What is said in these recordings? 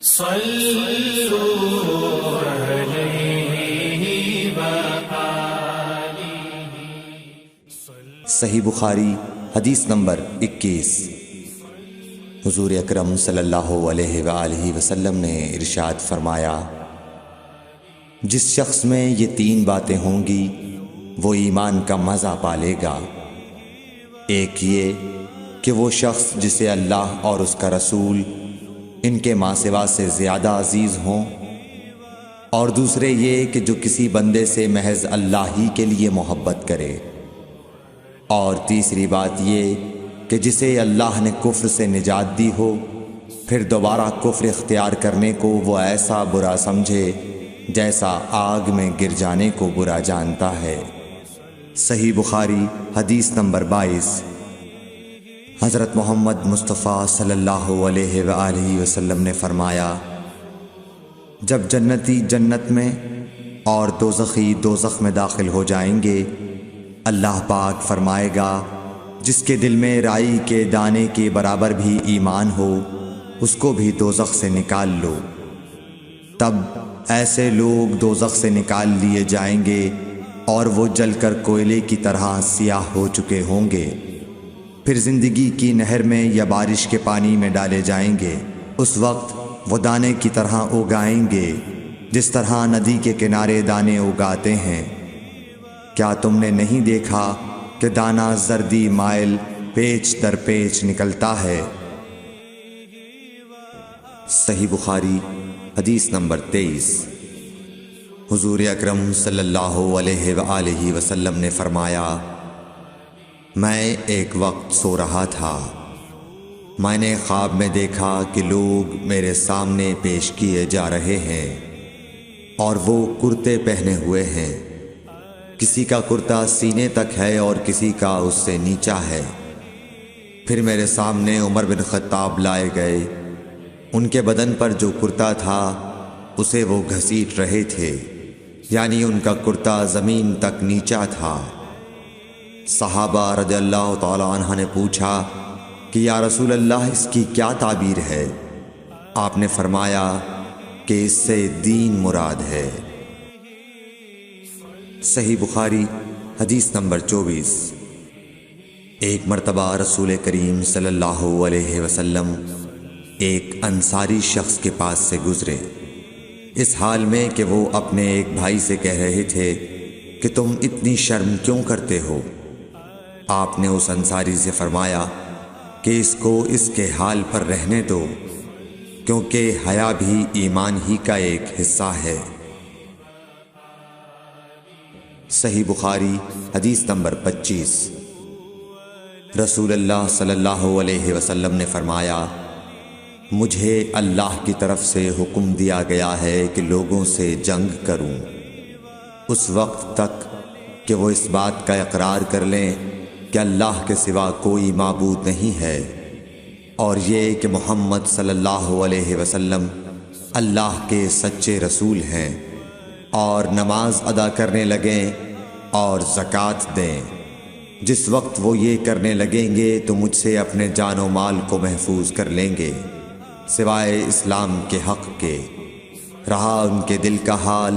صلوا علیہ وآلہ۔ صحیح بخاری حدیث نمبر 21۔ حضور اکرم صلی اللہ علیہ وآلہ وسلم نے ارشاد فرمایا، جس شخص میں یہ 3 باتیں ہوں گی وہ ایمان کا مزہ پالے گا۔ ایک یہ کہ وہ شخص جسے اللہ اور اس کا رسول ان کے ماں سوا سے زیادہ عزیز ہوں، اور دوسرے یہ کہ جو کسی بندے سے محض اللہ ہی کے لیے محبت کرے، اور تیسری بات یہ کہ جسے اللہ نے کفر سے نجات دی ہو پھر دوبارہ کفر اختیار کرنے کو وہ ایسا برا سمجھے جیسا آگ میں گر جانے کو برا جانتا ہے۔ صحیح بخاری حدیث نمبر 22۔ حضرت محمد مصطفیٰ صلی اللہ علیہ وآلہ وسلم نے فرمایا، جب جنتی جنت میں اور دوزخی دوزخ میں داخل ہو جائیں گے، اللہ پاک فرمائے گا جس کے دل میں رائی کے دانے کے برابر بھی ایمان ہو اس کو بھی دوزخ سے نکال لو۔ تب ایسے لوگ دوزخ سے نکال لیے جائیں گے اور وہ جل کر کوئلے کی طرح سیاہ ہو چکے ہوں گے، پھر زندگی کی نہر میں یا بارش کے پانی میں ڈالے جائیں گے۔ اس وقت وہ دانے کی طرح اگائیں گے جس طرح ندی کے کنارے دانے اگاتے ہیں۔ کیا تم نے نہیں دیکھا کہ دانہ زردی مائل پیچ در پیچ نکلتا ہے؟ صحیح بخاری حدیث نمبر 23۔ حضور اکرم صلی اللہ علیہ وآلہ وسلم نے فرمایا، میں ایک وقت سو رہا تھا، میں نے خواب میں دیکھا کہ لوگ میرے سامنے پیش کیے جا رہے ہیں اور وہ کرتے پہنے ہوئے ہیں، کسی کا کرتا سینے تک ہے اور کسی کا اس سے نیچا ہے۔ پھر میرے سامنے عمر بن خطاب لائے گئے، ان کے بدن پر جو کرتا تھا اسے وہ گھسیٹ رہے تھے، یعنی ان کا کرتا زمین تک نیچا تھا۔ صحابہ رضی اللہ تعالی عنہ نے پوچھا کہ یا رسول اللہ اس کی کیا تعبیر ہے؟ آپ نے فرمایا کہ اس سے دین مراد ہے۔ صحیح بخاری حدیث نمبر 24۔ ایک مرتبہ رسول کریم صلی اللہ علیہ وسلم ایک انصاری شخص کے پاس سے گزرے، اس حال میں کہ وہ اپنے ایک بھائی سے کہہ رہے تھے کہ تم اتنی شرم کیوں کرتے ہو؟ آپ نے اس انصاری سے فرمایا کہ اس کو اس کے حال پر رہنے دو، کیونکہ حیا بھی ایمان ہی کا ایک حصہ ہے۔ صحیح بخاری حدیث نمبر 25۔ رسول اللہ صلی اللہ علیہ وسلم نے فرمایا، مجھے اللہ کی طرف سے حکم دیا گیا ہے کہ لوگوں سے جنگ کروں اس وقت تک کہ وہ اس بات کا اقرار کر لیں کہ اللہ کے سوا کوئی معبود نہیں ہے، اور یہ کہ محمد صلی اللہ علیہ وسلم اللہ کے سچے رسول ہیں، اور نماز ادا کرنے لگیں اور زکوٰۃ دیں۔ جس وقت وہ یہ کرنے لگیں گے تو مجھ سے اپنے جان و مال کو محفوظ کر لیں گے سوائے اسلام کے حق کے۔ رہا ان کے دل کا حال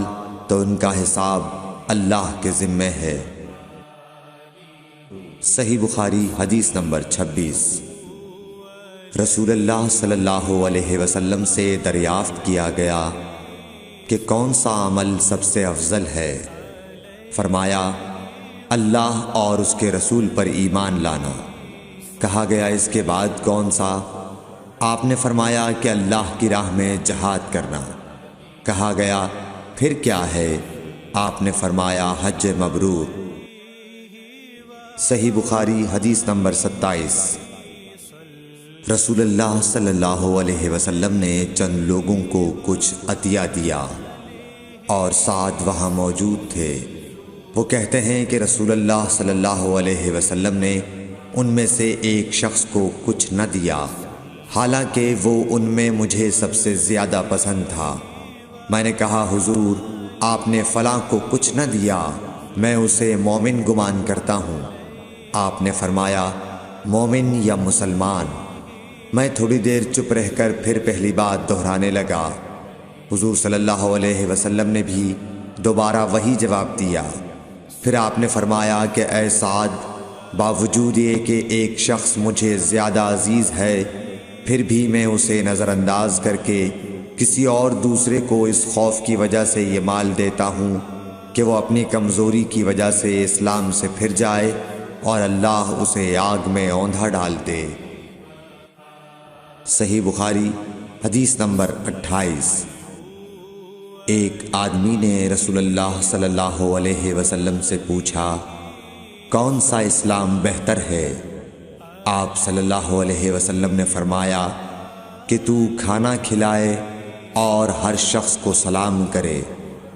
تو ان کا حساب اللہ کے ذمہ ہے۔ صحیح بخاری حدیث نمبر 26۔ رسول اللہ صلی اللہ علیہ وسلم سے دریافت کیا گیا کہ کون سا عمل سب سے افضل ہے؟ فرمایا، اللہ اور اس کے رسول پر ایمان لانا۔ کہا گیا اس کے بعد کون سا؟ آپ نے فرمایا کہ اللہ کی راہ میں جہاد کرنا۔ کہا گیا پھر کیا ہے؟ آپ نے فرمایا حج مبرور۔ صحیح بخاری حدیث نمبر 27۔ رسول اللہ صلی اللہ علیہ وسلم نے چند لوگوں کو کچھ عطیہ دیا اور سعد وہاں موجود تھے۔ وہ کہتے ہیں کہ رسول اللہ صلی اللہ علیہ وسلم نے ان میں سے ایک شخص کو کچھ نہ دیا، حالانکہ وہ ان میں مجھے سب سے زیادہ پسند تھا۔ میں نے کہا حضور آپ نے فلاں کو کچھ نہ دیا، میں اسے مومن گمان کرتا ہوں۔ آپ نے فرمایا مومن یا مسلمان؟ میں تھوڑی دیر چپ رہ کر پھر پہلی بات دہرانے لگا۔ حضور صلی اللہ علیہ وسلم نے بھی دوبارہ وہی جواب دیا۔ پھر آپ نے فرمایا کہ اے سعد، باوجود یہ کہ ایک شخص مجھے زیادہ عزیز ہے، پھر بھی میں اسے نظر انداز کر کے کسی اور دوسرے کو اس خوف کی وجہ سے یہ مال دیتا ہوں کہ وہ اپنی کمزوری کی وجہ سے اسلام سے پھر جائے اور اللہ اسے آگ میں اوندھا ڈال دے۔ صحیح بخاری حدیث نمبر 28۔ ایک آدمی نے رسول اللہ صلی اللہ علیہ وسلم سے پوچھا، کون سا اسلام بہتر ہے؟ آپ صلی اللہ علیہ وسلم نے فرمایا کہ تو کھانا کھلائے اور ہر شخص کو سلام کرے،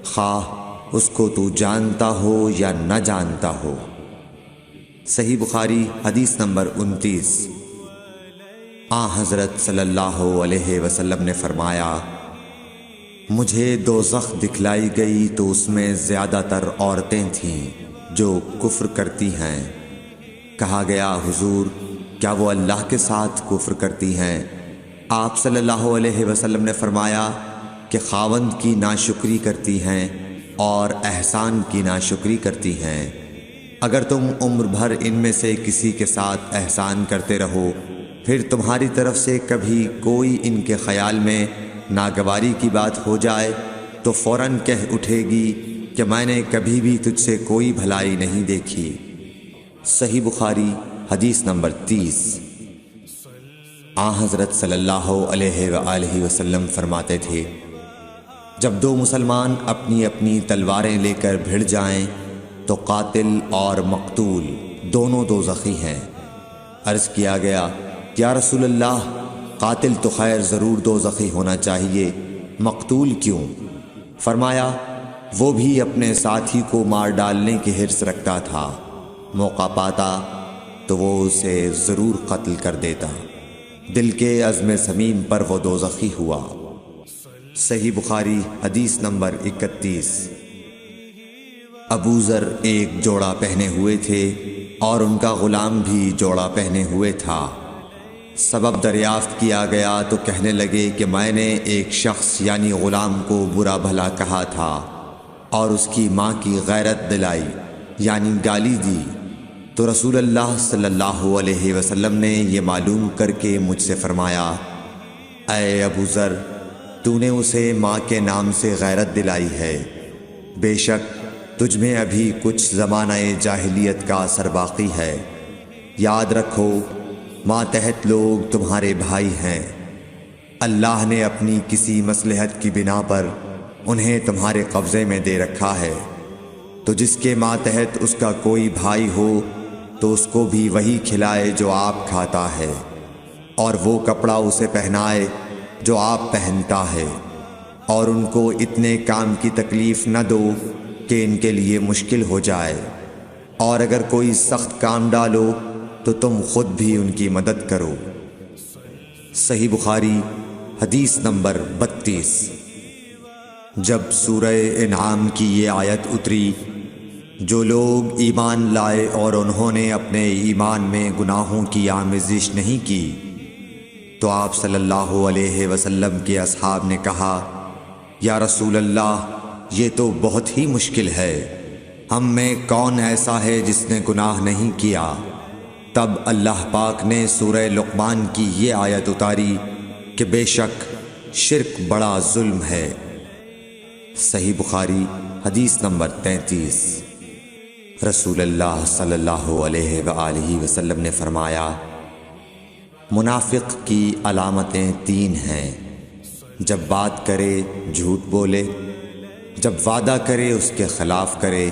خواہ اس کو تو جانتا ہو یا نہ جانتا ہو۔ صحیح بخاری حدیث نمبر 29۔ حضرت صلی اللہ علیہ وسلم نے فرمایا، مجھے دوزخ دکھلائی گئی تو اس میں زیادہ تر عورتیں تھیں جو کفر کرتی ہیں۔ کہا گیا، حضور کیا وہ اللہ کے ساتھ کفر کرتی ہیں؟ آپ صلی اللہ علیہ وسلم نے فرمایا کہ خاوند کی ناشکری کرتی ہیں اور احسان کی ناشکری کرتی ہیں۔ اگر تم عمر بھر ان میں سے کسی کے ساتھ احسان کرتے رہو، پھر تمہاری طرف سے کبھی کوئی ان کے خیال میں ناگواری کی بات ہو جائے تو فوراً کہہ اٹھے گی کہ میں نے کبھی بھی تجھ سے کوئی بھلائی نہیں دیکھی۔ صحیح بخاری حدیث نمبر 30۔ حضرت صلی اللہ علیہ وآلہ وسلم فرماتے تھے، جب دو مسلمان اپنی اپنی تلواریں لے کر بھڑ جائیں تو قاتل اور مقتول دونوں دوزخی ہیں۔ عرض کیا گیا، یا رسول اللہ، قاتل تو خیر ضرور دوزخی ہونا چاہیے، مقتول کیوں؟ فرمایا، وہ بھی اپنے ساتھی کو مار ڈالنے کی حرص رکھتا تھا، موقع پاتا تو وہ اسے ضرور قتل کر دیتا، دل کے عزم سمیم پر وہ دوزخی ہوا۔ صحیح بخاری حدیث نمبر 31۔ ابو ذر ایک جوڑا پہنے ہوئے تھے اور ان کا غلام بھی جوڑا پہنے ہوئے تھا۔ سبب دریافت کیا گیا تو کہنے لگے کہ میں نے ایک شخص یعنی غلام کو برا بھلا کہا تھا اور اس کی ماں کی غیرت دلائی یعنی گالی دی، تو رسول اللہ صلی اللہ علیہ وسلم نے یہ معلوم کر کے مجھ سے فرمایا، اے ابو ذر، تو نے اسے ماں کے نام سے غیرت دلائی ہے، بے شک تجھ میں ابھی کچھ زمانہ جاہلیت کا اثر باقی ہے۔ یاد رکھو، ماتحت لوگ تمہارے بھائی ہیں، اللہ نے اپنی کسی مصلحت کی بنا پر انہیں تمہارے قبضے میں دے رکھا ہے، تو جس کے ماتحت اس کا کوئی بھائی ہو تو اس کو بھی وہی کھلائے جو آپ کھاتا ہے، اور وہ کپڑا اسے پہنائے جو آپ پہنتا ہے، اور ان کو اتنے کام کی تکلیف نہ دو کہ ان کے لیے مشکل ہو جائے، اور اگر کوئی سخت کام ڈالو تو تم خود بھی ان کی مدد کرو۔ صحیح بخاری حدیث نمبر 32۔ جب سورہ انعام کی یہ آیت اتری، جو لوگ ایمان لائے اور انہوں نے اپنے ایمان میں گناہوں کی آمیزش نہیں کی، تو آپ صلی اللہ علیہ وسلم کے اصحاب نے کہا، یا رسول اللہ، یہ تو بہت ہی مشکل ہے، ہم میں کون ایسا ہے جس نے گناہ نہیں کیا؟ تب اللہ پاک نے سورہ لقمان کی یہ آیت اتاری کہ بے شک شرک بڑا ظلم ہے۔ صحیح بخاری حدیث نمبر 33۔ رسول اللہ صلی اللہ علیہ وآلہ وسلم نے فرمایا، منافق کی علامتیں 3 ہیں، جب بات کرے جھوٹ بولے، جب وعدہ کرے اس کے خلاف کرے،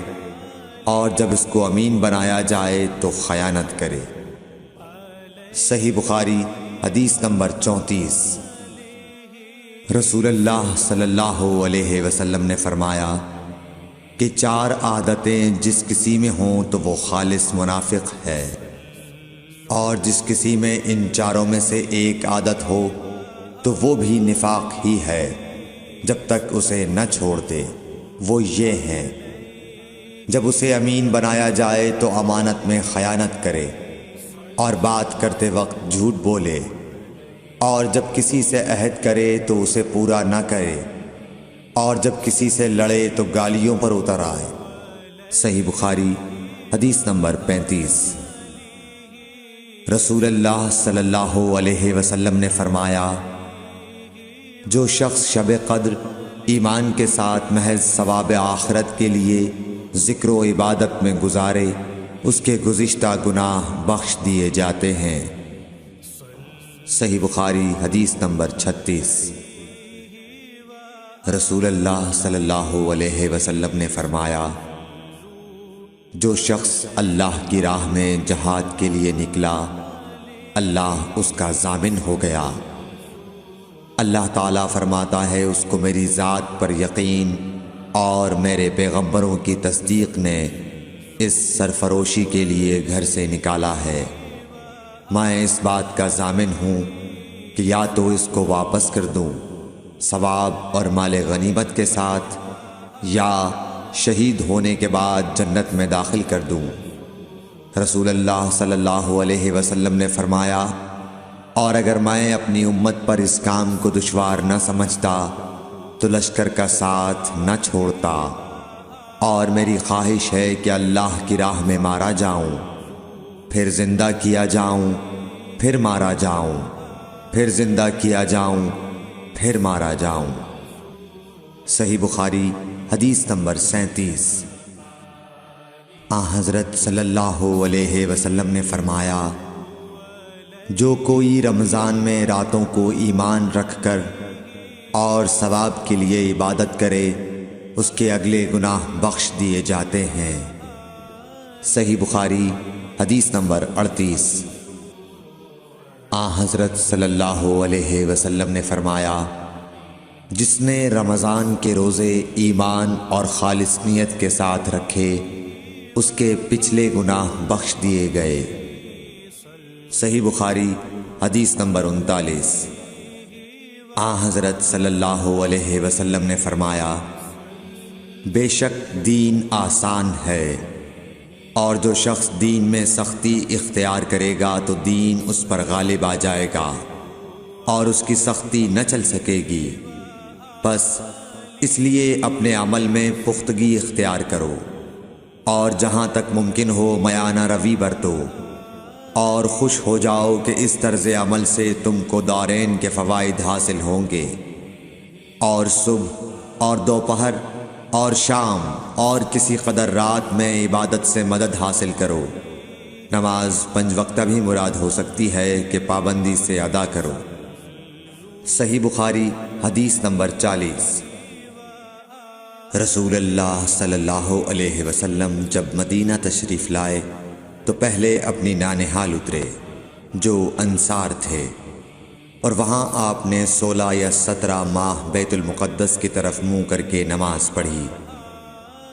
اور جب اس کو امین بنایا جائے تو خیانت کرے۔ صحیح بخاری حدیث نمبر 34۔ رسول اللہ صلی اللہ علیہ وسلم نے فرمایا کہ 4 عادتیں جس کسی میں ہوں تو وہ خالص منافق ہے، اور جس کسی میں ان 4 میں سے ایک عادت ہو تو وہ بھی نفاق ہی ہے جب تک اسے نہ چھوڑ دے۔ وہ یہ ہیں، جب اسے امین بنایا جائے تو امانت میں خیانت کرے، اور بات کرتے وقت جھوٹ بولے، اور جب کسی سے عہد کرے تو اسے پورا نہ کرے، اور جب کسی سے لڑے تو گالیوں پر اتر آئے۔ صحیح بخاری حدیث نمبر 35۔ رسول اللہ صلی اللہ علیہ وسلم نے فرمایا، جو شخص شب قدر ایمان کے ساتھ محض ثواب آخرت کے لیے ذکر و عبادت میں گزارے، اس کے گزشتہ گناہ بخش دیے جاتے ہیں۔ صحیح بخاری حدیث نمبر 36۔ رسول اللہ صلی اللہ علیہ وسلم نے فرمایا، جو شخص اللہ کی راہ میں جہاد کے لیے نکلا، اللہ اس کا ضامن ہو گیا۔ اللہ تعالیٰ فرماتا ہے، اس کو میری ذات پر یقین اور میرے پیغمبروں کی تصدیق نے اس سرفروشی کے لیے گھر سے نکالا ہے۔ میں اس بات کا ضامن ہوں کہ یا تو اس کو واپس کر دوں ثواب اور مال غنیمت کے ساتھ، یا شہید ہونے کے بعد جنت میں داخل کر دوں۔ رسول اللہ صلی اللہ علیہ وسلم نے فرمایا، اور اگر میں اپنی امت پر اس کام کو دشوار نہ سمجھتا تو لشکر کا ساتھ نہ چھوڑتا، اور میری خواہش ہے کہ اللہ کی راہ میں مارا جاؤں، پھر زندہ کیا جاؤں، پھر مارا جاؤں، پھر زندہ کیا جاؤں، پھر مارا جاؤں۔ صحیح بخاری حدیث نمبر 37۔ حضرت صلی اللہ علیہ وسلم نے فرمایا، جو کوئی رمضان میں راتوں کو ایمان رکھ کر اور ثواب کے لیے عبادت کرے، اس کے اگلے گناہ بخش دیے جاتے ہیں۔ صحیح بخاری حدیث نمبر 38۔ حضرت صلی اللہ علیہ وسلم نے فرمایا، جس نے رمضان کے روزے ایمان اور خالص نیت کے ساتھ رکھے، اس کے پچھلے گناہ بخش دیے گئے۔ صحیح بخاری حدیث نمبر 39۔ حضرت صلی اللہ علیہ وسلم نے فرمایا، بے شک دین آسان ہے، اور جو شخص دین میں سختی اختیار کرے گا تو دین اس پر غالب آ جائے گا اور اس کی سختی نہ چل سکے گی۔ بس اس لیے اپنے عمل میں پختگی اختیار کرو، اور جہاں تک ممکن ہو میانہ روی برتو، اور خوش ہو جاؤ کہ اس طرز عمل سے تم کو دارین کے فوائد حاصل ہوں گے، اور صبح اور دوپہر اور شام اور کسی قدر رات میں عبادت سے مدد حاصل کرو۔ نماز 5 وقتہ بھی مراد ہو سکتی ہے کہ پابندی سے ادا کرو۔ صحیح بخاری حدیث نمبر 40۔ رسول اللہ صلی اللہ علیہ وسلم جب مدینہ تشریف لائے تو پہلے اپنی نانہال اترے جو انصار تھے، اور وہاں آپ نے 16 یا 17 ماہ بیت المقدس کی طرف منہ کر کے نماز پڑھی،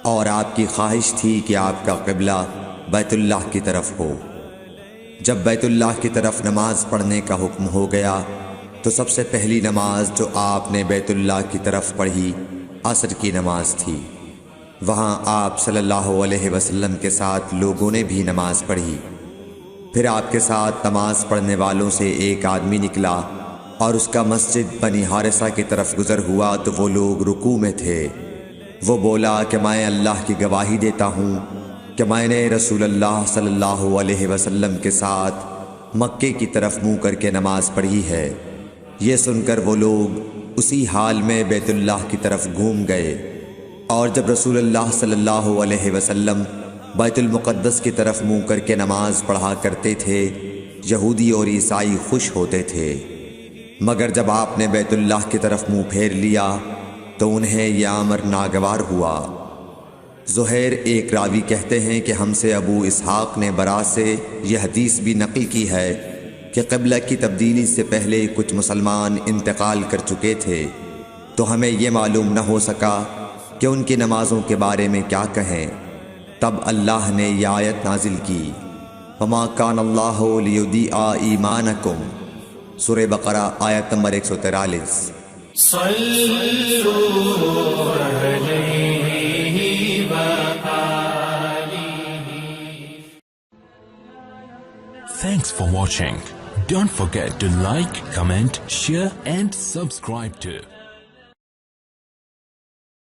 اور آپ کی خواہش تھی کہ آپ کا قبلہ بیت اللہ کی طرف ہو۔ جب بیت اللہ کی طرف نماز پڑھنے کا حکم ہو گیا تو سب سے پہلی نماز جو آپ نے بیت اللہ کی طرف پڑھی عصر کی نماز تھی۔ وہاں آپ صلی اللہ علیہ وسلم کے ساتھ لوگوں نے بھی نماز پڑھی۔ پھر آپ کے ساتھ نماز پڑھنے والوں سے ایک آدمی نکلا اور اس کا مسجد بنی حارثہ کی طرف گزر ہوا تو وہ لوگ رکوع میں تھے۔ وہ بولا کہ میں اللہ کی گواہی دیتا ہوں کہ میں نے رسول اللہ صلی اللہ علیہ وسلم کے ساتھ مکے کی طرف منہ کر کے نماز پڑھی ہے۔ یہ سن کر وہ لوگ اسی حال میں بیت اللہ کی طرف گھوم گئے، اور جب رسول اللہ صلی اللہ علیہ وسلم بیت المقدس کی طرف منہ کر کے نماز پڑھا کرتے تھے، یہودی اور عیسائی خوش ہوتے تھے، مگر جب آپ نے بیت اللہ کی طرف منہ پھیر لیا تو انہیں یہ امر ناگوار ہوا۔ زہیر ایک راوی کہتے ہیں کہ ہم سے ابو اسحاق نے برا سے یہ حدیث بھی نقل کی ہے کہ قبلہ کی تبدیلی سے پہلے کچھ مسلمان انتقال کر چکے تھے، تو ہمیں یہ معلوم نہ ہو سکا کہ ان کی نمازوں کے بارے میں کیا کہیں۔ تب اللہ نے یہ آیت نازل کی، وَمَا كَانَ اللَّهُ لِيُضِيعَ إِيمَانَكُمْ، سورہ بقرہ آیت نمبر 143۔ صلوا علیہ وآلہ۔ Thanks for watching. Don't forget to like, comment, share and subscribe to